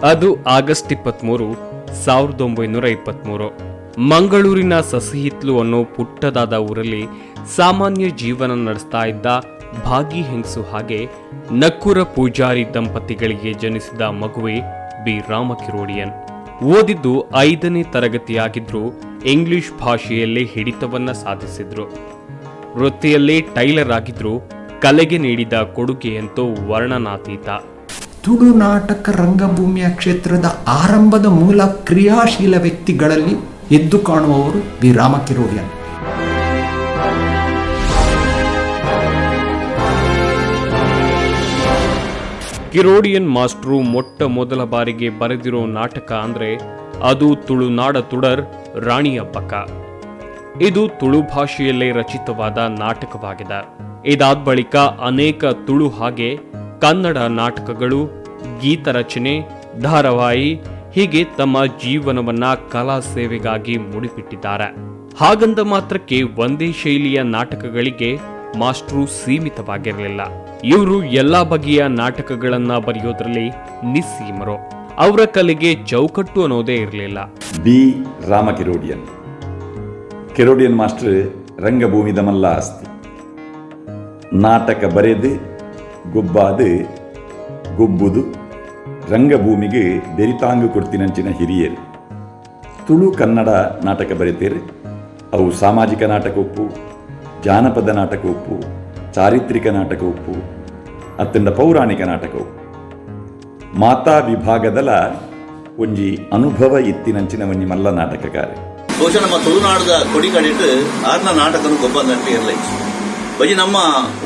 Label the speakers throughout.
Speaker 1: ಅದು ಆಗಸ್ಟ್ 23, 1923. ಮಂಗಳೂರಿನ ಸಸಿಹಿತ್ಲು ಅನ್ನೋ ಪುಟ್ಟದಾದ ಊರಲ್ಲಿ ಸಾಮಾನ್ಯ ಜೀವನ ನಡೆಸ್ತಾ ಇದ್ದ ಭಾಗಿ ಹೆಂಗಸು ಹಾಗೆ ನಕ್ಕೂರ ಪೂಜಾರಿ ದಂಪತಿಗಳಿಗೆ ಜನಿಸಿದ ಮಗುವೆ ಬಿ ರಾಮಕಿರೋಡಿಯನ್. ಓದಿದ್ದು 5ನೇ ತರಗತಿಯಾಗಿದ್ರು ಇಂಗ್ಲಿಷ್ ಭಾಷೆಯಲ್ಲೇ ಹಿಡಿತವನ್ನ ಸಾಧಿಸಿದ್ರು. ವೃತ್ತಿಯಲ್ಲೇ ಟೈಲರ್ ಆಗಿದ್ರು. ಕಲೆಗೆ ನೀಡಿದ ಕೊಡುಗೆಯಂತೂ ವರ್ಣನಾತೀತ.
Speaker 2: ತುಳು ನಾಟಕ ರಂಗಭೂಮಿಯ ಕ್ಷೇತ್ರದ ಆರಂಭದ ಮೂಲ ಕ್ರಿಯಾಶೀಲ ವ್ಯಕ್ತಿಗಳಲ್ಲಿ ಎದ್ದು ಕಾಣುವವರು ಬಿ ರಾಮಕಿರೋಡಿಯನ್.
Speaker 1: ಕಿರೋಡಿಯನ್ ಮಾಸ್ಟ್ರು ಮೊಟ್ಟ ಮೊದಲ ಬಾರಿಗೆ ಬರೆದಿರೋ ನಾಟಕ ಅಂದ್ರೆ ಅದು ತುಳುನಾಡ ತುಡರ್ ರಾಣಿ ಹಬ್ಬಕ್ಕ. ಇದು ತುಳು ಭಾಷೆಯಲ್ಲೇ ರಚಿತವಾದ ನಾಟಕವಾಗಿದೆ. ಇದಾದ ಬಳಿಕ ಅನೇಕ ತುಳು ಹಾಗೆ ಕನ್ನಡ ನಾಟಕಗಳು, ಗೀತರಚನೆ, ಧಾರಾವಾಹಿ ಹೀಗೆ ತಮ್ಮ ಜೀವನವನ್ನ ಕಲಾ ಸೇವೆಗಾಗಿ ಮುಡಿಪಿಟ್ಟಿದ್ದಾರೆ. ಹಾಗಂದ ಮಾತ್ರಕ್ಕೆ ಒಂದೇ ಶೈಲಿಯ ನಾಟಕಗಳಿಗೆ ಮಾಸ್ಟ್ರು ಸೀಮಿತವಾಗಿರಲಿಲ್ಲ. ಇವರು ಎಲ್ಲಾ ಬಗೆಯ ನಾಟಕಗಳನ್ನ ಬರೆಯೋದ್ರಲ್ಲಿ ನಿಸ್ಸೀಮರು. ಅವರ ಕಲೆಗೆ ಚೌಕಟ್ಟು ಅನ್ನೋದೇ ಇರಲಿಲ್ಲ.
Speaker 3: ಬಿ ರಾಮಕಿರೋಡಿಯನ್ ಕಿರೋಡಿಯನ್ ಮಾಸ್ಟರ್ ರಂಗಭೂಮಿದ ಮಲ್ಲ ಆಸ್ತಿ. ನಾಟಕ ಬರೆದು ಗುಬ್ಬಾದು ಗುಬ್ಬುದು ರಂಗಭೂಮಿಗೆ ಬೆರಿತಾಂಗು ಕೊಡ್ತಿನಂಚಿನ ಹಿರಿಯರು. ತುಳು ಕನ್ನಡ ನಾಟಕ ಬರೀತೀರಿ. ಅವು ಸಾಮಾಜಿಕ ನಾಟಕ ಉಪ್ಪು, ಜಾನಪದ ನಾಟಕ ಉಪ್ಪು, ಚಾರಿತ್ರಿಕ ನಾಟಕ ಉಪ್ಪು, ಅತ್ತಂಡ ಪೌರಾಣಿಕ ನಾಟಕ ಉಪ್ಪು. ಮಾತಾ ವಿಭಾಗದಲ ಒಂಜಿ ಅನುಭವ ಇತ್ತಿನಂಚಿನ ಒಂಜಿ ಮಲ್ಲ ನಾಟಕಕಾರ.
Speaker 4: ಬಹುಶಃ ನಮ್ಮ ತುಳುನಾಡದ ಕೊಡಿ ಕಡಿಟ್ಟು ಆರ್ನ ನಾಟಕನು ಗೊಬ್ಬಂದಂತೆ ಇರಲಿ. ಬಜಿ ನಮ್ಮ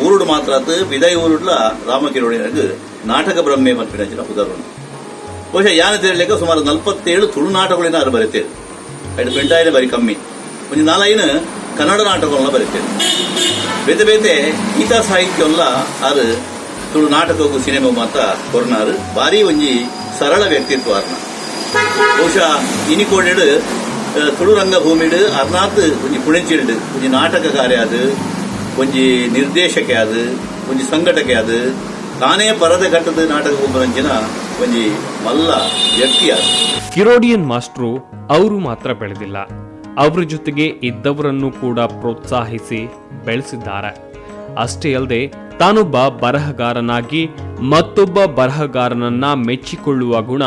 Speaker 4: ಊರುಡು ಮಾತ್ರ ವಿದಯ ಊರುಡ್ಲ ರಾಮಕಿರೋಡಿಯನಿಗೆ ನಾಟಕ ಬ್ರಹ್ಮೆ ಮನ್ಪಿನ ಉದಾಹರಣೆ. ಬಹುಶಃ ಯಾನ ತಿರಲಿಕ್ಕೆ ಸುಮಾರು 47 ತುಳು ನಾಟಕಗಳಿಂದ ಅವರು ಬರೀತೇವೆ. ಐದು ಪೆಂಟಾಯಿನ ಬರೀ ಕಮ್ಮಿ. ಒಂದು 4 ಕನ್ನಡ ನಾಟಕಗಳನ್ನ ಬರೀತೇವೆ. ಬೇತೆ ಬೇತೆ ಗೀತಾ ಸಾಹಿತ್ಯವನ್ನ ಆರು ತುಳು ನಾಟಕಕ್ಕೂ ಸಿನಿಮಾ ಮಾತ್ರ ಕೊರ್ನಾರು. ಭಾರಿ ಒಂಜಿ ಸರಳ ವ್ಯಕ್ತಿತ್ವ ಅರ್ನ. ಬಹುಶಃ ಇನಿಕೋಡು ತುಳು ರಂಗಭೂಮಿಡು ಅರ್ನಾತ್ ಒಂಜಿ ಪುಣೆಚಿಲ್ಡು ಒಂಜಿ ನಾಟಕಕಾರಿ ಅದು, ಒಂಜಿ ನಿರ್ದೇಶಕ ಅದು, ಒಂಜಿ ಸಂಘಟಕ ಅದು, ತಾನೇ ಪರದ ಘಟ್ಟದ ನಾಟಕ ಒಬ್ಬರಂಚಿನ ಒಂಜಿ ಮಲ್ಲ ವ್ಯಕ್ತಿ ಅದು.
Speaker 1: ಕಿರೋಡಿಯನ್ ಮಾಸ್ಟ್ರು ಅವರು ಮಾತ್ರ ಬೆಳೆದಿಲ್ಲ, ಅವರ ಜೊತೆಗೆ ಇದ್ದವರನ್ನು ಕೂಡ ಪ್ರೋತ್ಸಾಹಿಸಿ ಬೆಳೆಸಿದ್ದಾರೆ. ಅಷ್ಟೇ ಅಲ್ಲದೆ ತಾನೊಬ್ಬ ಬರಹಗಾರನಾಗಿ ಮತ್ತೊಬ್ಬ ಬರಹಗಾರನನ್ನ ಮೆಚ್ಚಿಕೊಳ್ಳುವ ಗುಣ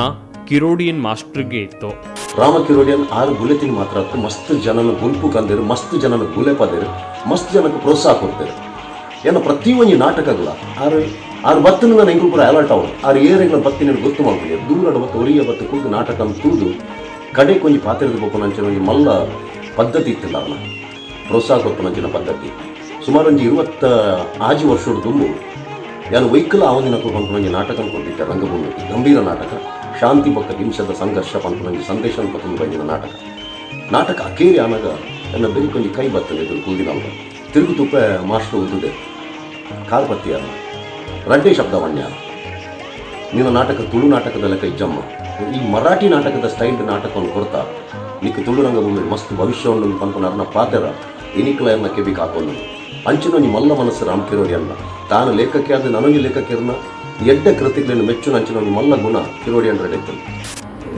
Speaker 1: ಕಿರೋಡಿಯನ್ ಮಾಸ್ಟರ್ಗೆ ಇತ್ತು.
Speaker 5: ರಾಮ ಕಿರೋಡಿಯನ್ 6 ಬುಲೆತಿನ್ ಮಾತ್ರ ಮಸ್ತ್ ಜನನ ಗುಂಪು ಕಂದಿರು, ಮಸ್ತ್ ಜನನ ಗುಲೆ ಪದಿರು, ಮಸ್ತ್ ಜನಕ್ಕೆ ಪ್ರೋತ್ಸಾಹ ಕೊಡ್ತಾರೆ. ಏನೋ ಪ್ರತಿಯೊಂದು ನಾಟಕಗಳ ಆರು ಬತ್ತನ ನಾನು ಹೆಂಗೂ ಕೂಡ ಅಲರ್ಟ್ ಅವರು 6 ಏರಿಗಳ ಬತ್ತಿನ ಗೊತ್ತು ಮಾಡ್ಕೊಳ್ಳಿ. ದೂರದ ಬತ್ತು ಒರಿಯ ಬತ್ತು ಕುಡಿದು ನಾಟಕ ತುಳಿದು ಕಡೆ ಕೊಂಚ ಪಾತ್ರದ ಬೇಕು ನಂಚಿನ ಒಂದು ಮಲ್ಲ ಪದ್ಧತಿ ಇತ್ತಿಲ್ಲ. ಅವನ ಪ್ರೋತ್ಸಾಹ ಕೊಟ್ಟು ನಂಚಿನ ಪದ್ಧತಿ ಸುಮಾರು ಒಂದು 26 ವರ್ಷದ ತುಂಬು ಯಾನು ವೈಕಲ್ ಆವೊಂದಿನ ಪಂಪನಂಜಿ ನಾಟಕ ಕೊಟ್ಟಿದ್ದೆ. ರಂಗಭೂಮಿ ಗಂಭೀರ ನಾಟಕ, ಶಾಂತಿ ಪಕ್ಕ ಹಿಂಸದ ಸಂಘರ್ಷ ಪಂಪನಂಜಿ ಸಂದೇಶ ಪತ್ತೊಂದು ಬಂದಿನ ನಾಟಕ ಅಕೇರಿ ಆನಾಗ ನನ್ನ ಬೆರಿ ಕೊಂಚ ಕೈ ಬರ್ತದೆ. ಕೂದಿನ ತಿರುಗು ತುಪ್ಪ ಮಾಸ್ಟರ್ ಉದ್ದುದೆ ಕಾರ್ಪತ್ಯ ರಡ್ಡೆ ಶಬ್ದವಣ್ಯ ನಿನ್ನ ನಾಟಕ ತುಳು ನಾಟಕದ ಲೆಕ್ಕ ಇಜ್ಜಮ್ಮ. ಈ ಮರಾಠಿ ನಾಟಕದ ಸ್ಟೈಲ್ ನಾಟಕವನ್ನು ಕೊಡ್ತಾ ನಿಕ್ಕೆ ತುಳು ರಂಗಭೂಮಿ ಮಸ್ತ್ ಭವಿಷ್ಯವನ್ನು ಪಂಪನರ್ನ ಪಾತ್ರ ಎನಿಕಲನ್ನ ಕೆಬಿಕ್ ಹಾಕೊಂಡು ಅಂಚಿನ ನೀ ಮಲ್ಲ ಮನಸ್ಸು ರಾಮ್ ಕಿರೋಡಿಯನ್ನ ತಾನು ಲೇಖಕ್ಕೆ ಆದ ನನಗೆ ಲೇಖಕಿಯರನ್ನ ಎಡ್ಡ ಕೃತಿಗಳನ್ನು ಮೆಚ್ಚು ಅಂಚಿನ ಮಲ್ಲ ಗುಣ ಕಿರೋಡಿಯನ್ ರೆಡ್ಡೆ.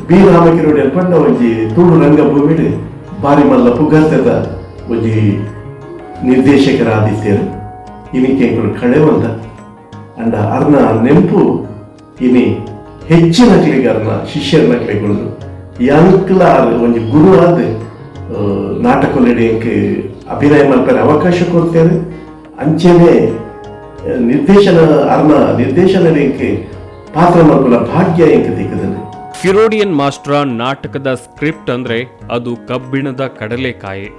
Speaker 6: ಬಿ ರಾಮ ಕಿರೋಡಿಯನ್ ಪಂಡ ಒಂಜಿ ತುಳು ರಂಗಭೂಮಿ ಬಾರಿ ಮಲ್ಲ ಪುಗರ್ತದ ಒಂಜಿ ನಿರ್ದೇಶಕರಾದಿತ್ಯರು ಇನಿಕೆ ಕಡೆ ಬಂದ ಅಂಡ ಅರ್ನ ನೆಂಪು ಇನಿ ಹೆಚ್ಚಿನ ಕ್ಲಿಗಾರನ ಶಿಷ್ಯರನ್ನ ಕ್ಲೆಗೊಳ್ಳು ಯಾನಕ್ಲ ಒಂಜಿ ಗುರು ಆದ ನಾಟಕ ಅಭಿನಯ ಮಾಡ್ತಾರೆ ಅವಕಾಶ ಕೊಡ್ತೇವೆ. ಅಂಚೆನೆ ನಿರ್ದೇಶನ ಪಾತ್ರ ಮಾಡ್ಕೊಳ್ಳೋ ಭಾಗ್ಯ ಎಂಕ ದಿಕ್ಕದಲ್ಲಿ.
Speaker 1: ಕಿರೋಡಿಯನ್ ಮಾಸ್ಟ್ರ ನಾಟಕದ ಸ್ಕ್ರಿಪ್ಟ್ ಅಂದ್ರೆ ಅದು ಕಬ್ಬಿಣದ ಕಡಲೆಕಾಯಿ.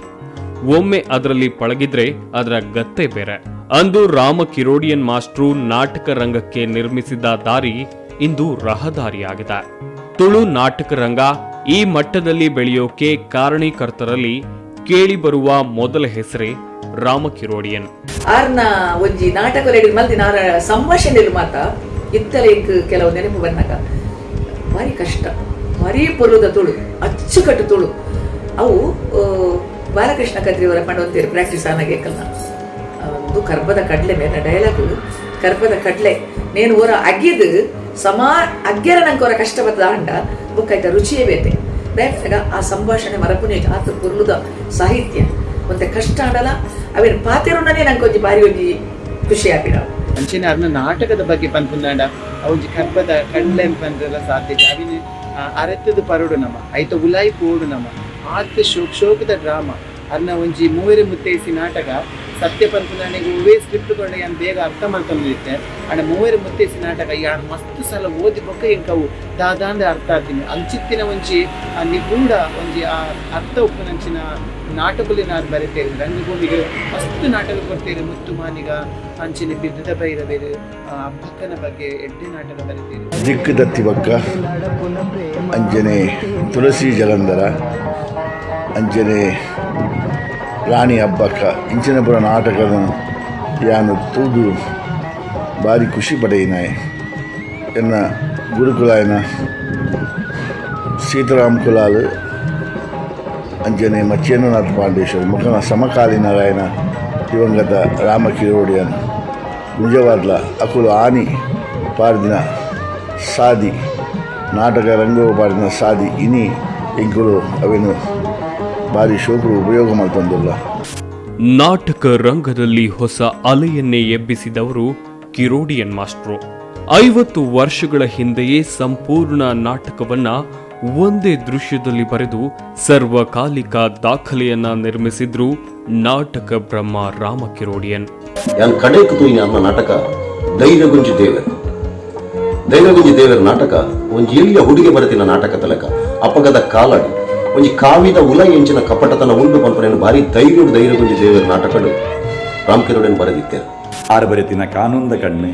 Speaker 1: ಒಮ್ಮೆ ಅದರಲ್ಲಿ ಪಳಗಿದ್ರೆ ಅದರ ಗತ್ತೆ ಬೇರೆ. ಅಂದು ರಾಮ ಕಿರೋಡಿಯನ್ ಮಾಸ್ಟ್ರು ನಾಟಕ ರಂಗಕ್ಕೆ ನಿರ್ಮಿಸಿದ ದಾರಿ ಇಂದು ರಹದಾರಿಯಾಗಿದೆ. ತುಳು ನಾಟಕ ರಂಗ ಈ ಮಟ್ಟದಲ್ಲಿ ಬೆಳೆಯೋಕೆ ಕಾರಣೀಕರ್ತರಲ್ಲಿ ಕೇಳಿ ಬರುವ ಮೊದಲ ಹೆಸರೇ ರಾಮ ಕಿರೋಡಿಯನ್.
Speaker 7: ಆರ್ನ ಒಂಜಿ ನಾಟಕ ರೆಡಿ ಮಲ್ದಿನ ಸಂಭಾಷಣೆ ಮಾತ ಇತ್ತಲೆ ಕೆಲವು ನೆನಪು ಬಂದಾಗ ಭಾರಿ ಕಷ್ಟ, ಭಾರಿ ಪೊರುದ ತುಳು, ಅಚ್ಚುಕಟ್ಟು ತುಳು. ಅವು ಬಾಲಕೃಷ್ಣ ಕದ್ರಿಯವರ ಪಂಡವಂತೀರು ಪ್ರಾಕ್ಟೀಸ್ ಆನಾಗೆ ಕಲ್ಲ ಒಂದು ಕರ್ಬದ ಕಡ್ಲೆ ಮೇಲೆ ಡೈಲಾಗು ಕರ್ಬದ ಕಡ್ಲೆ ನೇನು ಓರ ಅಗಿದು ಸಮಾ ಅಗ್ಗೆರ ನಂಗೆ ಅವರ ಕಷ್ಟಪಟ್ಟದ ಅಂಡ ಬುಕ್ಕಾಯ್ತ ರುಚಿಯೇ ಬೇತೆ ದಯಪಾಗ ಆ ಸಂಭಾಷಣೆ ಮರಪುನೇ ಆತ ಪುರ್ಲುದ ಸಾಹಿತ್ಯ ಮತ್ತೆ ಕಷ್ಟ ಆಡಲ್ಲ ಅವೇನು ಪಾತೆರುಂಡನೇ ನಂಗೆ ಒಂಜಿ ಬಾರಿ ಒಂಜಿ ಖುಷಿ ಆಪಿಡ
Speaker 8: ಅಂಚಿನ ಅರ್ನ ನಾಟಕದ ಬಗ್ಗೆ ಪನ್ಪುಂದಾಂಡ ಅವಂಜಿ ಕರ್ಬದ ಕಡ್ಲೆ ಪಂದ್ರಲ ಸಾಧ್ಯತೆ ಅವಿನ ಅರೆತ್ತದ ಪರೋಡು ನಮ್ಮ ಐತ ಉಲಾಯಿ ಪೋಡು ನಮ್ಮ ಆತ ಶೋಕದ ಡ್ರಾಮಾ ಅರ್ನ ಒಂಜಿ ಮೂವರೆ ಮುತ್ತೈಸಿ ನಾಟಕ ಸತ್ಯ ಪನ್ಪುಂದಾಣಿಗೆ ಉವೇ ಸ್ಕ್ರಿಪ್ಟ್ ಕೊಂಡು ಏನು ಬೇಗ ಅರ್ಥ ಮಾಡ್ಕೊಂಡಿರುತ್ತೆ ಅಂಡ ಮೂವರೆ ಮುತ್ತೈಸಿ ನಾಟಕ ಯಾರು ಮಸ್ತ್ ಸಲ ಓದಿ ಬೊಕ್ಕ ಎಂಕವು ದಾದಾಂದ ಅರ್ಥ ಆಗ್ತೀನಿ ಅಂಚಿತ್ತಿನ ಒಂಜಿ ನಿಗೂಢ ಒಂಜಿ ಆ ಅರ್ಥ ಉಪ್ಪುನಂಚಿನ ನಾಟಕಲಿನ ಬರೀತೇವೆ ರಂಗಭೂಮಿಗೆ ಮಸ್ತ್ ನಾಟಕ ಕೊಡ್ತೇವೆ ಮುತ್ತು ಮಾನಿಗ ಅಂಚಿನ ಬಿದ್ದದ ಬೈರವೇರು ಅಬ್ಬಕ್ಕನ ಬಗ್ಗೆ ಎಡ್ಡೆ ನಾಟಕ ಬರೀತೇವೆ
Speaker 9: ದಿಕ್ಕು ದತ್ತಿ ಬಕ್ಕ ಅಂಜನೆ ತುಳಸಿ ಜಲಂಧರ ಅಂಜನೆ ರಾಣಿ ಹಬ್ಬಕ್ಕ ಇಂಚಿನ ಪುರ ನಾಟಕದ ಯಾನು ತೂದು ಭಾರಿ ಖುಷಿ ಪಡೆಯಿನಾಯ್ ಎನ್ನ ಗುರುಕುಲಾಯನ ಸೀತಾರಾಮ್ ಕುಲಾಲ್ ಅಂಜನೆ ಮಚ್ಚೇಂದ್ರನಾಥ್ ಪಾಂಡೇಶ್ವರ್ ಮುಖನ ಸಮಕಾಲೀನ ರಾಯನ ದಿವಂಗತ ರಾಮ ಕಿರೋಡಿಯನ್ ನಿಜವಾದ್ಲ ಅಕುಲು ಆನಿ ಪಾಡ್ದಿನ ಸಾದಿ ನಾಟಕ ರಂಗೋ ಪಾಡಿನ ಸಾದಿ ಇನಿ ಇಂಕುಲು ಅವೇನು ಭಾರಿ ಶೋಕರು ಉಪಯೋಗ ಮಾಡ್ತಂದಿಲ್ಲ.
Speaker 1: ನಾಟಕ ರಂಗದಲ್ಲಿ ಹೊಸ ಅಲೆಯನ್ನೇ ಎಬ್ಬಿಸಿದವರು ಕಿರೋಡಿಯನ್ ಮಾಸ್ಟ್ರು. 50 ವರ್ಷಗಳ ಹಿಂದೆಯೇ ಸಂಪೂರ್ಣ ನಾಟಕವನ್ನ ಒಂದೇ ದೃಶ್ಯದಲ್ಲಿ ಬರೆದು ಸರ್ವಕಾಲಿಕ ದಾಖಲೆಯನ್ನ ನಿರ್ಮಿಸಿದ್ರು ನಾಟಕ ಬ್ರಹ್ಮ ರಾಮ ಕಿರೋಡಿಯನ್.
Speaker 5: ಕಡೆಕ್ ತೂಯಿನ ಅನ್ನ ನಾಟಕ ಧೈರ್ಯಗುಂಜಿ ದೇವರ ನಾಟಕ ಒಂಜಿ ಎಲ್ಲಿಯ ಹುಡುಗಿ ಬರೆತಿನ ನಾಟಕ ತಲಕ ಅಪಗದ ಕಾಲಡಿ ಒಂಜಿ ಕಾವಿದ ಉಲ ಎಂಚಿನ ಕಪಟತನ ಉಂಟು ಪಂಪನೇನು ಭಾರಿ ಧೈರ್ಯಗುಂಜಿ ದೇವರ ನಾಟಕಗಳು ರಾಮ್ ಕಿರೋಡಿಯನ್ ಬರೆದಿತ್ತೇನೆ.
Speaker 3: ಆರು ಬರೆತಿನ ಕಾನೂನ್ದ ಕಣ್ಣು,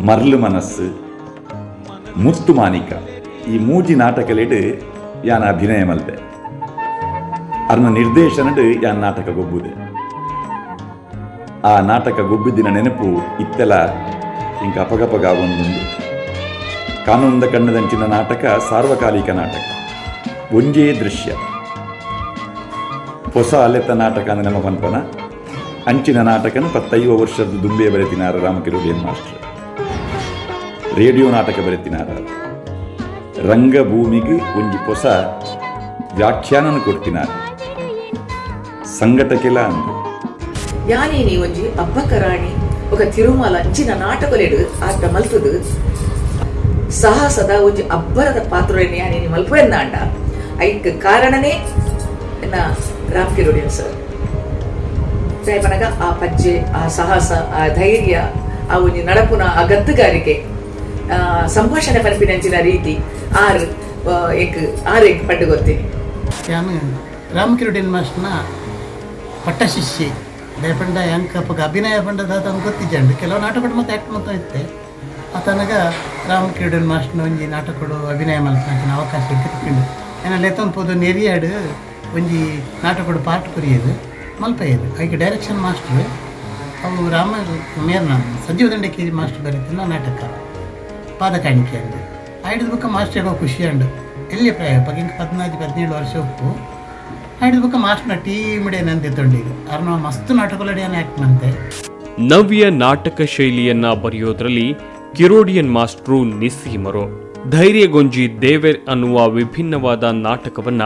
Speaker 3: ಮರ್ಲು ಮನಸ್ಸು, ಮುತ್ತು ಮಾನಿಕ ಈ ಮೂಜಿ ನಾಟಕಲಿಡು ಯಾನ ಅಭಿನಯ ಮಲ್ದೆ. ಅರ್ನ ನಿರ್ದೇಶನಡು ಯಾನ್ ನಾಟಕ ಗೊಬ್ಬುದೆ. ಆ ನಾಟಕ ಗೊಬ್ಬಿದ್ದಿನ ನೆನಪು ಇತ್ತೆಲ ಇಂಕ ಅಪಗಪಗಾವೊಂದುಂಡು. ಕಾನೂನ್ದ ಕಣ್ಣದಂಚಿನ ನಾಟಕ ಸಾರ್ವಕಾಲಿಕ ನಾಟಕ, ಒಂಜೇ ದೃಶ್ಯ. ಹೊಸ ಅಲೆತ್ತ ನಾಟಕ ಅಂದ್ರೆ ನಮ್ಮ ಪಂಪನ ಅಂಚಿನ ನಾಟಕನ 25 ವರ್ಷದ ದುಂಬೆ ಬರೆತಿನಾರ ರಾಮ ಕಿರೋಡಿಯನ್ ಮಾಸ್ಟರ್. ರೇಡಿಯೋ ನಾಟಕ ಬರೆತಿನಾರ. ರಂಗಭೂಮಿಗೆ ಒಂಜಿ ಹೊಸ ವ್ಯಾಖ್ಯಾನ ಕೊಡ್ತಿನಾರ. ಸಂಘಟಕೆಲ ಅಂದು
Speaker 7: ಯಾನೇನಿ ಒಂಜಿ ಅಬ್ಬಕ್ಕ ರಾಣಿ ఒక ತಿರುಮಲ ಅಂಚಿನ ನಾಟಕಲೆಡು ಆತ ಮಲ್ತುದು ಸಾಹಸದ ಒಂಜಿ ಅಬ್ಬರದ ಪಾತ್ರನೇ ಯಾನೇನಿ ಮಲ್ಪುವೆಂದ ಅಂಡ ಐಕ್ ಕಾರಣನೇ ರಾಮ್ ಕಿರೋಡಿಯನ್ ಸರ್. ದಯಪನಗ ಆ ಪಜ್ಜೆ, ಆ ಸಾಹಸ, ಆ ಧೈರ್ಯ, ಆ ಒಂಜಿ ನಡಪುನ ಆ ಗದ್ದುಗಾರಿಕೆ, ಸಂಭಾಷಣೆ ಪನ್ಪಿನಂಚಿನ ರೀತಿ ಆರು ಎಗ್ ಪಡ್ಡು ಗೊತ್ತೀನಿ.
Speaker 8: ನಾನು ರಾಮ್ ಕಿರೋಡಿಯನ್ ಮಾಸ್ಟರ್ನ ಪಟ್ಟ ಶಿಷ್ಯೆ ದಯಪಂಡ ಎಂಕ ಅಭಿನಯ ಪಂಡದ ಅದನ್ನು ಗೊತ್ತಿದ್ದಂಡು ಕೆಲವು ನಾಟಕ ಮತ್ತೆ ಆ್ಯಕ್ಟ್ ಮಾಡ್ತಾ ಇತ್ತೆ. ಆತನಾಗ ರಾಮ್ ಕಿರೋಡಿಯನ್ ಮಾಸ್ಟರ್ನ ಒಂಜಿ ನಾಟಕಗಳು ಅಭಿನಯ ಮಾಡ್ತಾನೆ ಅವಕಾಶ ಇಟ್ಕೊಂಡು ಏನಲ್ಲಿ ಎತ್ತೊಂದು ನೆರಿಯಾಡು ಒಂಜಿ ನಾಟಕಗಳು ಪಾಠ ಕೊರಿಯೋದು ಮಲ್ಪಯ್ಯದು ಐಕೆ ಡೈರೆಕ್ಷನ್ ಮಾಸ್ಟ್ರು ಅವು ರಾಮ ಮೇರ್ನ ಸಂಜೀವ ದಂಡಕೇರಿ ಮಾಸ್ಟರ್ ಬರೀತಿನ ನಾಟಕ ಪಾದ ಕಾಣಿಕೆ ಅಂದು ಆಯ್ದ ಬುಕ್ಕ ಮಾಸ್ಟರ್ ಆಗೋ ಖುಷಿ ಅಂಡು ಎಲ್ಲಿ ಪ್ರಾಯ ಪಗಿಂಕ 14-17 ವರ್ಷ ಉಪ್ಪು ಆಯ್ದ ಬುಕ್ಕ ಮಾಸ್ಟರ್ನ ಟೀಮ್ಡೇ ನಂತೆ ತೊಂಡಿರು ಅರ್ನ ಮಸ್ತ್ ನಾಟಕಗಳಡಿಯನ್ನು ಆ್ಯಕ್ಟ್ ಮಂತೆ.
Speaker 1: ನವ್ಯ ನಾಟಕ ಶೈಲಿಯನ್ನ ಬರೆಯೋದ್ರಲ್ಲಿ ಕಿರೋಡಿಯನ್ ಮಾಸ್ಟ್ರು ನಿಸ್ಸೀಮರು. ಧೈರ್ಯಗೊಂಜಿ ದೇವೆರ್ ಅನ್ನುವ ವಿಭಿನ್ನವಾದ ನಾಟಕವನ್ನ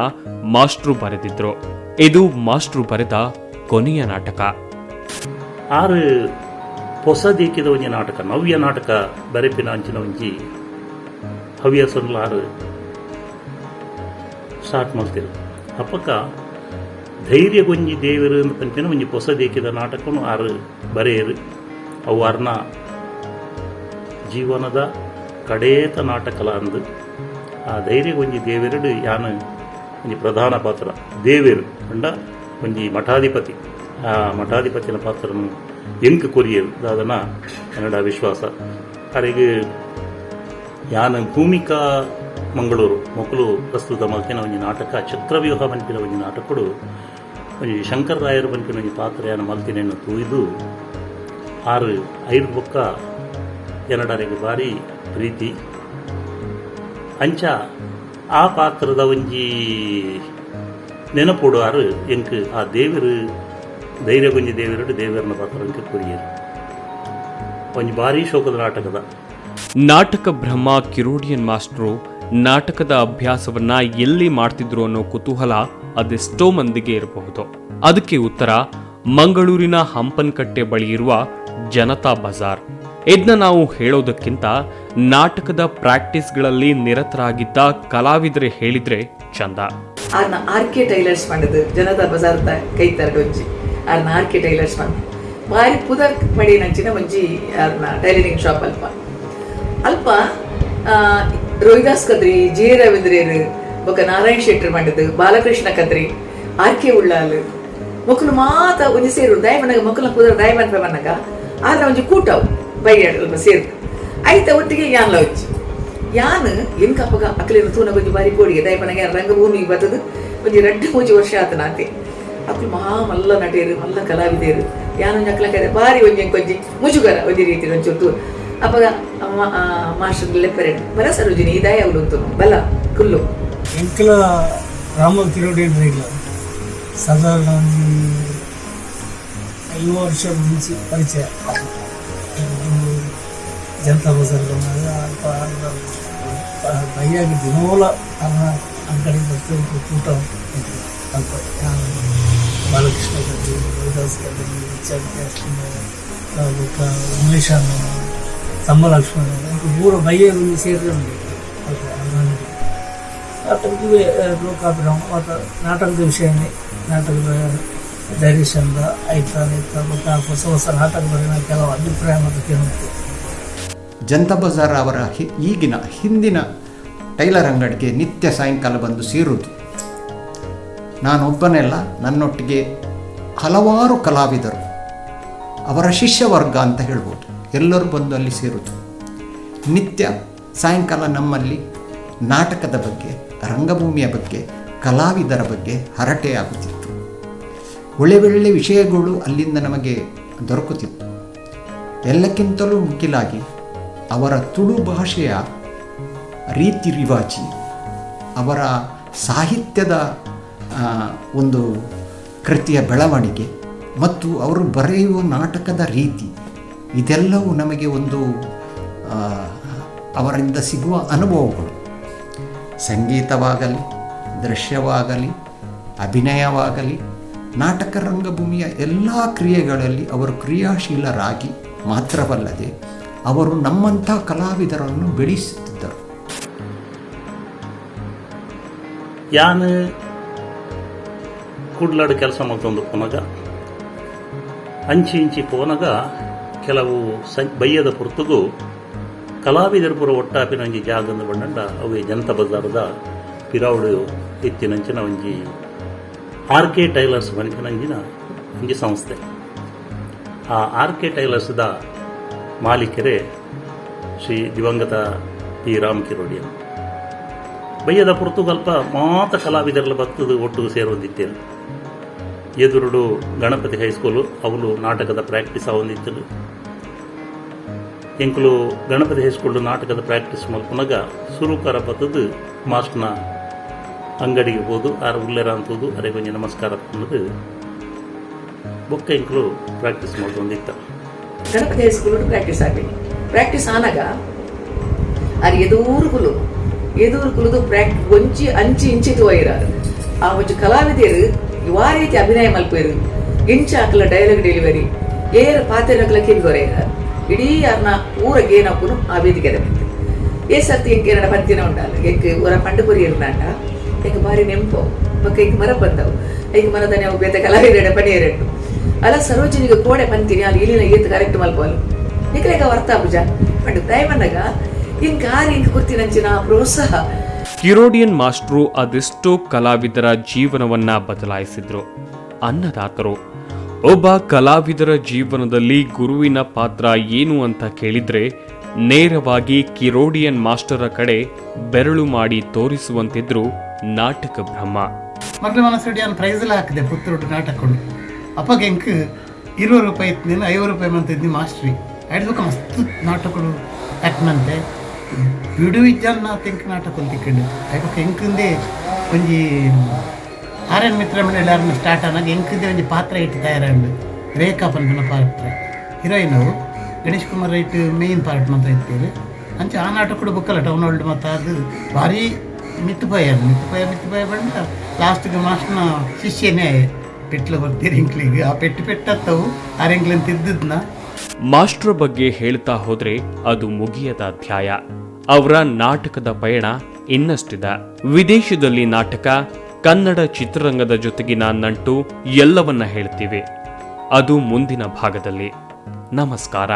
Speaker 1: ಮಾಸ್ಟ್ರು ಬರೆದಿದ್ರು. ಇದು ಮಾಸ್ಟ್ರು ಬರೆದ ಕೊನೆಯ ನಾಟಕ.
Speaker 10: ಆರು ಹೊಸದೇಕಿದ ಒಂಜಿ ನಾಟಕ ನವ್ಯ ನಾಟಕ ಬರೆಪಿನ ಅಂಚಿನ ಒಂಜಿ ಹವ್ಯಾಸನ್ಲ ಆರು ಸ್ಟಾರ್ಟ್ ಮಾಡ್ತಿರು. ಅಪ್ಪಕ್ಕ ಧೈರ್ಯಗೊಂಜಿ ದೇವರು ಅಂತ ಪಂಪಿನ ಒಂಜಿ ಹೊಸದೇಕಿದ ನಾಟಕನು ಆರು ಬರೆಯರು. ಅವು ಅರ್ನ ಜೀವನದ ಕಡೇತ ನಾಟಕಲ ಅಂದು ಆ ಧೈರ್ಯಗೊಂಜಿ ದೇವೆರಡು ಯಾನು ಒಂಜಿ ಪ್ರಧಾನ ಪಾತ್ರ ದೇವೇರು ಅಂಡ ಒಂಜಿ ಮಠಾಧಿಪತಿ. ಆ ಮಠಾಧಿಪತಿನ ಪಾತ್ರನು ಎಂಕ್ ಕೊರಿಯರು ದಾದನ ಕನ್ನಡ ವಿಶ್ವಾಸ. ಅವರಿಗೆ ಯಾನ ಭೂಮಿಕಾ ಮಂಗಳೂರು ಮೊಕ್ಕಲು ಪ್ರಸ್ತುತ ಮಲ್ತಿನ ಒಂಜಿ ನಾಟಕ ಚಕ್ರವ್ಯೂಹ ಪಂಪಿನ ಒಂಜಿ ನಾಟಕಡು ಒಂಜಿ ಶಂಕರ್ ರಾಯರು ಪಂಪಿನ ಒಂಜಿ ಪಾತ್ರ ಯಾನ ಮಲ್ತಿನೆಯನ್ನು ತೂಯ್ದು ಆರು ಐದು ಬೊಕ್ಕ ಜನಡರಿಗೆ ಭಾರಿ ಪ್ರೀತಿ ಅಂಚ ಆ ಪಾತ್ರದ ಒಂಜಿ ನೆನಪುಡು ಆರು ಎಂಕ್ ಆ ದೇವರು ಧೈರ್ಯಗೊಂಜಿ ದೇವರಡು ದೇವರನ ಪಾತ್ರ ಎಂಕ್ ಕೊರಿಯರು ಒಂಜಿ ಭಾರಿ ಶೋಕದ ನಾಟಕದ
Speaker 1: ನಾಟಕ ಬ್ರಹ್ಮ ಕಿರೋಡಿಯನ್ ಮಾಸ್ಟ್ರು ನಾಟಕದ ಅಭ್ಯಾಸವನ್ನ ಎಲ್ಲಿ ಮಾಡ್ತಿದ್ರು ಅನ್ನೋ ಕುತೂಹಲ ಅದೆಷ್ಟೋ ಮಂದಿಗೆ ಇರಬಹುದು. ಅದಕ್ಕೆ ಉತ್ತರ ಮಂಗಳೂರಿನ ಹಂಪನಕಟ್ಟೆ ಬಳಿ ಇರುವ ಜನತಾ ಬಜಾರ್. ಇದನ್ನ ನಾವು ಹೇಳೋದಕ್ಕಿಂತ ನಾಟಕದ ಪ್ರಾಕ್ಟೀಸ್ಗಳಲ್ಲಿ ನಿರತರಾಗಿದ್ದ ಕಲಾವಿದರೆ ಹೇಳಿದ್ರೆ ಚಂದ.
Speaker 7: ಆರ್ನ ಆರ್ಕೆ ಟೈಲರ್ಸ್ ಮಾಡಿದ್ದು ಜನತಾ ಬಜಾರ್ ಕೈತರಡು ಒಂಜಿ ಆರ್ನ ಆರ್ಕೆ ಟೈಲರ್ಸ್ ಮಾಡಿ ಬಾರಿ ಪುದರ್ ಪಡಿ ನಂಚಿನ ಒಂಜಿ ಆರ್ನ ಟೈಲರಿಂಗ್ ಶಾಪ್ ಅಲ್ಪ ರೋಹಿದಾಸ್ ಕದ್ರಿ, ಜೆ ರವೀಂದ್ರೇರು, ಬೊಕ್ಕ ನಾರಾಯಣ್ ಶೆಟ್ಟರ್ ಮಾಡಿದ್ದು, ಬಾಲಕೃಷ್ಣ ಕದ್ರಿ, ಆರ್ಕೆ ಉಳ್ಳಾಲ್ ಮಕ್ಕಳು ಮಾತ ಒಂಜಿ ಸೇರು ದಯಮನಗ ಮಕ್ಕಳ ಪುದರ್ ದಯಮನ್ಪ ಬನ್ನಗ ಆದ್ರೆ ಒಂಜಿ ಕೂಟವು ಬೈಯಾಡ ಸೇರು ಐತ ಒಟ್ಟಿಗೆ ಯಾನ್ಲ వచ్చి ಯಾನ್ ಎನ್ಕಪ್ಪಗ ಅಕ್ಲೇನು ತೂನ ಕೊಂಚ ಬಾರಿ ಕೋಡಿಗೆ ದಯಮನಗ ರಂಗಭೂಮಿಗೆ ಬರ್ತದ ಒಂಜಿ 2-3 ವರ್ಷ ಆತ ನಾತೆ ಅಕ್ಲು ಮಹಾ ಮಲ್ಲ ನಟೇರು ಮಲ್ಲ ಕಲಾವಿದೇರು ಯಾನೊಂಜಿ ಅಕ್ಲ ಕರೆ ಬಾರಿ ಒಂಜಿ ಕೊಂಚಿ ಮುಜುಗರ ಒಂಜಿ ರೀತಿ ಒಂಚೂರು ಅಪ್ಪಗ ಮಾಸ್ಟರ್ ಲೆಪ್ಪರೆ ಬರ ಸರೋಜಿನಿ ಇದಾಯ ಅವಳು ಅಂತ ಬಲ್ಲ ಕುಲ್ಲು
Speaker 11: ಎಂಕಲ ರಾಮ ಕಿರೋಡಿಯನ್ ರೈಲ ಸಾಧಾರಣ 5 ವರ್ಷ ಮುಂಚೆ ಪರಿಚಯ ಜನತಾ ಬಜಾರ್లో ಬೈಯಾಗಿ ದಿನೋಲ ಅಂಗಡಿ ಬರ್ತೀವಿ ಕೂಟ ಅಲ್ಪ ಬಾಲಕೃಷ್ಣ ಕದ್ರಿ, ರೋಹಿದಾಸ್ ಕದ್ರಿ, ಉಮೇಶ್ ಅಣ್ಣ, ತಮ್ಮ ಲಕ್ಷ್ಮಣ ಪೂರ ಬೈಯಾಗಿ ಸೇರಿಕೊಂಡು ಅತನಿಗೆ ಲೋಕಾಭಿರಾಮ ಮತ್ತು ನಾಟಕದ ವಿಷಯನೇ ನಾಟಕದ ಡೈರೆಕ್ಷನ್ದ ಆಯ್ತಾ ಮತ್ತು ಹೊಸ ಹೊಸ ನಾಟಕ ಬರೆದ ಕೆಲವು ಅಭಿಪ್ರಾಯ ಮತ್ತು ಕೇಳುತ್ತೆ.
Speaker 2: ಜನತಾ ಬಜಾರ್ ಅವರ ಈಗಿನ ಹಿಂದಿನ ಟೈಲರ್ ಅಂಗಡಿಗೆ ನಿತ್ಯ ಸಾಯಂಕಾಲ ಬಂದು ಸೇರುವುದು. ನಾನೊಬ್ಬನೆಲ್ಲ, ನನ್ನೊಟ್ಟಿಗೆ ಹಲವಾರು ಕಲಾವಿದರು, ಅವರ ಶಿಷ್ಯವರ್ಗ ಅಂತ ಹೇಳ್ಬೋದು, ಎಲ್ಲರೂ ಬಂದು ಅಲ್ಲಿ ಸೇರುವುದು. ನಿತ್ಯ ಸಾಯಂಕಾಲ ನಮ್ಮಲ್ಲಿ ನಾಟಕದ ಬಗ್ಗೆ, ರಂಗಭೂಮಿಯ ಬಗ್ಗೆ, ಕಲಾವಿದರ ಬಗ್ಗೆ ಹರಟೆಯಾಗುತ್ತಿತ್ತು. ಒಳ್ಳೆ ವಿಷಯಗಳು ಅಲ್ಲಿಂದ ನಮಗೆ ದೊರಕುತ್ತಿತ್ತು. ಎಲ್ಲಕ್ಕಿಂತಲೂ ಮುಖ್ಯವಾಗಿ ಅವರ ತುಳು ಭಾಷೆಯ ರೀತಿ ರಿವಾಜಿ, ಅವರ ಸಾಹಿತ್ಯದ ಒಂದು ಕೃತಿಯ ಬೆಳವಣಿಗೆ ಮತ್ತು ಅವರು ಬರೆಯುವ ನಾಟಕದ ರೀತಿ, ಇದೆಲ್ಲವೂ ನಮಗೆ ಒಂದು ಅವರಿಂದ ಸಿಗುವ ಅನುಭವಗಳು. ಸಂಗೀತವಾಗಲಿ, ದೃಶ್ಯವಾಗಲಿ, ಅಭಿನಯವಾಗಲಿ, ನಾಟಕ ರಂಗಭೂಮಿಯ ಎಲ್ಲ ಕ್ರಿಯೆಗಳಲ್ಲಿ ಅವರು ಕ್ರಿಯಾಶೀಲರಾಗಿ ಮಾತ್ರವಲ್ಲದೆ ಅವರು ನಮ್ಮಂಥ ಕಲಾವಿದರನ್ನು ಬೆಳೆಸುತ್ತಿದ್ದರು.
Speaker 10: ಯಾನು ಕೂಡ್ಲಾಡು ಕೆಲಸ ಮಾಡ್ಕೊಂಡು ಪೋನಾಗ ಇಂಚಿ ಪೋನಾಗ ಕೆಲವು ಬಯ್ಯದ ಪುರ್ತಗೂ ಕಲಾವಿದರು ಪುರ ಒಟ್ಟಾಪಿನ ಒಂಜಿ ಜಾಗದ ಬಣ್ಣಂಡ ಅವೇ ಜನತಾ ಬಜಾರದ ಪಿರಾವುಡು ಎತ್ತಿನಂಚಿನ ಒಂಜಿ ಆರ್ಕೆ ಟೈಲರ್ಸ್ ಮನಿಪನಂಜಿನ ಒಂಜಿ ಸಂಸ್ಥೆ. ಆ ಆರ್ಕೆ ಟೈಲರ್ಸ್ದ ಮಾಲೀಕರೇ ಶ್ರೀ ದಿವಂಗತ ಪಿ ರಾಮ್ ಕಿರೋಡಿಯನ್. ಬಯ್ಯದ ಪುರ್ತುಗಲ್ಪ ಮಾತ ಕಲಾವಿದರೆಲ್ಲ ಭಕ್ತದು ಒಟ್ಟು ಸೇರೊಂದಿತ್ತೇನು. ಎದುರುಡು ಗಣಪತಿ ಹೈಸ್ಕೂಲು ಅವಳು ನಾಟಕದ ಪ್ರಾಕ್ಟೀಸ್ ಆವೊಂದಿತ್ತಲು. ಎಂಕುಲು ಗಣಪತಿ ಹೈಸ್ಕೂಲ್ ನಾಟಕದ ಪ್ರಾಕ್ಟೀಸ್ ಮಲ್ಪನಾಗ ಸುರುಕಾರ ಬತ್ತದು ಮಾಸ್ಟರ್ನ ಅಂಗಡಿಗೆ ಹೋದು ಆರು ಉಲ್ಲೆರ ಅಂತದ್ದು ಅರೆ ಕೊಂಚ ನಮಸ್ಕಾರ ಅನ್ನೋದು ಬೊಕ್ಕ ಎಂಕುಲು ಪ್ರಾಕ್ಟೀಸ್ ಮಾಡ್ಕೊಂಡಿತ್ತ.
Speaker 7: ಗಣಪತಿ ಹೈಸ್ಕೂಲ್ ಪ್ರಾಕ್ಟೀಸ್ ಆಗಲಿ. ಪ್ರಾಕ್ಟೀಸ್ ಆನಾಗ ಅದು ಎದೂರುಗುಲು ಒಂಚಿ ಅಂಚಿ ಇಂಚಿತು ಒಯ್ಯರಾರು. ಆ ಒಂಚು ಕಲಾವಿದರು ಯಾವ ರೀತಿ ಅಭಿನಯ ಮಲ್ಪೇರು, ಇಂಚ ಹಾಕಲ ಡೈಲಾಗ್ ಡೆಲಿವರಿ, ಏರ ಪಾತ್ರೆ ಹಾಕಲ ಕಿರಿಗೊರೆಯರು. ಇಡೀ ಯಾರನ್ನ ಊರ ಗೇನಪ್ಪನು ಆ ವೇದಿಕೆದ ಬಂತು. ಸರ್ತಿ ಎಂಗೆ ಎರಡು ಪಂತಿನ ಉಂಟಲ್ಲ, ಎಂಗೆ ಊರ ಪಂಡುಪುರಿ ಇರುನಾಟ ಎಂಗೆ ಭಾರಿ ನೆಂಪು ಪಕ್ಕ ಎಂಗೆ ಮರ ಬಂದವು. ಎಂಗೆ ಮರದ ನಾವು ಬೇತ ಕಲಾವಿದ ಪಣಿಯರೆಟ್ಟು ಅಲ್ಲ ಸರೋಜಿನಿಗೆ ಕೋಡೆ ಪಂತೀನಿ ಅಲ್ಲಿ ಇಲ್ಲಿನ ಏತ್ ಕರೆಕ್ಟ್ ಮಲ್ಪೋಲು ನಿಖರೇಗ ವರ್ತ ಪೂಜ ಪಂಡು ದಯಮನ್ನಗ ಹಿಂಗೆ ಆರಿ ಹಿಂಗೆ ಕೂರ್ತಿನಂಚಿನ ಪ್ರೋತ್ಸಾಹ.
Speaker 1: ಕಿರೋಡಿಯನ್ ಮಾಸ್ಟ್ರು ಅದೆಷ್ಟೋ ಕಲಾವಿದರ ಜೀವನವನ್ನ ಬದಲಾಯಿಸಿದ್ರು. ಅನ್ನದಾತರು. ಒಬ್ಬ ಕಲಾವಿದರ ಜೀವನದಲ್ಲಿ ಗುರುವಿನ ಪಾತ್ರ ಏನು ಅಂತ ಕೇಳಿದ್ರೆ ನೇರವಾಗಿ ಕಿರೋಡಿಯನ್ ಮಾಸ್ಟರ ಕಡೆ ಬೆರಳು ಮಾಡಿ ತೋರಿಸುವಂತಿದ್ರು ನಾಟಕ ಬ್ರಹ್ಮ.
Speaker 8: ಮಕ್ಕಳ ಮನಸ್ಸಡಿ ನಾನು ಪ್ರೈಸೆಲ್ಲ ಹಾಕಿದೆ ಪುತ್ತೂರು ನಾಟಕಗಳು. ಅಪ್ಪಾಗ ಎಂಕ್ 20 ರೂಪಾಯಿ ಇತ್ತು, 50 ರೂಪಾಯಿ ಮಂತಿದ್ನಿ ಮಾಸ್ಟ್ರಿ ಆಡ್ಬೇಕು. ಮಸ್ತ್ ನಾಟಕಗಳು ಹಾಕ್ನಂತೆ ಬಿಡು ಇಜ್ಜನ್ನ ತೆಂಕ್ ನಾಟಕಗಳು ತಿಕ್ಕೊಂಡು ಯಾಕೆ ಎಂಕಂದೇ ಒಂಜಿ ಆರ್ಯನ್ ಮಿತ್ರ ಮನೆಯಲ್ಲಿ ಯಾರನ್ನ ಸ್ಟಾರ್ಟ್ ಆನಾಗ ಎಂಕಂದೇ ಒಂಜಿ ಪಾತ್ರ ಇಟ್ಟು ತಯಾರಂಡು ರೇಖಾ ಪಂಪನ ಪಾತ್ರ ಹೀರೋಯಿನ್ ಅವು Ganesh Kumar right main part ಮಾತ್ರ ಇರ್ತೇವೆ. ಅಂಚೆ ಆ ನಾಟಕ ಕೂಡ ಬುಕ್ಕಲ್ಲ ಟೌನ್ ಹಾಲ್ಡ್ ಮತ್ತು ಅದು ಭಾರಿ ಮಿತ್ತುಪಾಯ ಬಂದ ಲಾಸ್ಟ್ಗೆ ಮಾಸ್ಟರ್ನ ಶಿಷ್ಯನೇ ಪೆಟ್ಲು ಬರ್ತೀರಿ ಇಂಕ್ಲಿಗೆ ಆ ಪೆಟ್ಟತ್ತವು ಆರೆಂಕ್ಲಿಂತ ಇದ್ದದ್ನ.
Speaker 1: ಮಾಸ್ಟರ್ ಬಗ್ಗೆ ಹೇಳ್ತಾ ಹೋದ್ರೆ ಅದು ಮುಗಿಯದ ಅಧ್ಯಾಯ. ಅವರ ನಾಟಕದ ಪಯಣ ಇನ್ನಷ್ಟಿದೆ. ವಿದೇಶದಲ್ಲಿ ನಾಟಕ, ಕನ್ನಡ ಚಿತ್ರರಂಗದ ಜೊತೆಗಿನ ನಂಟು ಎಲ್ಲವನ್ನ ಹೇಳ್ತೀವಿ. ಅದು ಮುಂದಿನ ಭಾಗದಲ್ಲಿ. ನಮಸ್ಕಾರ.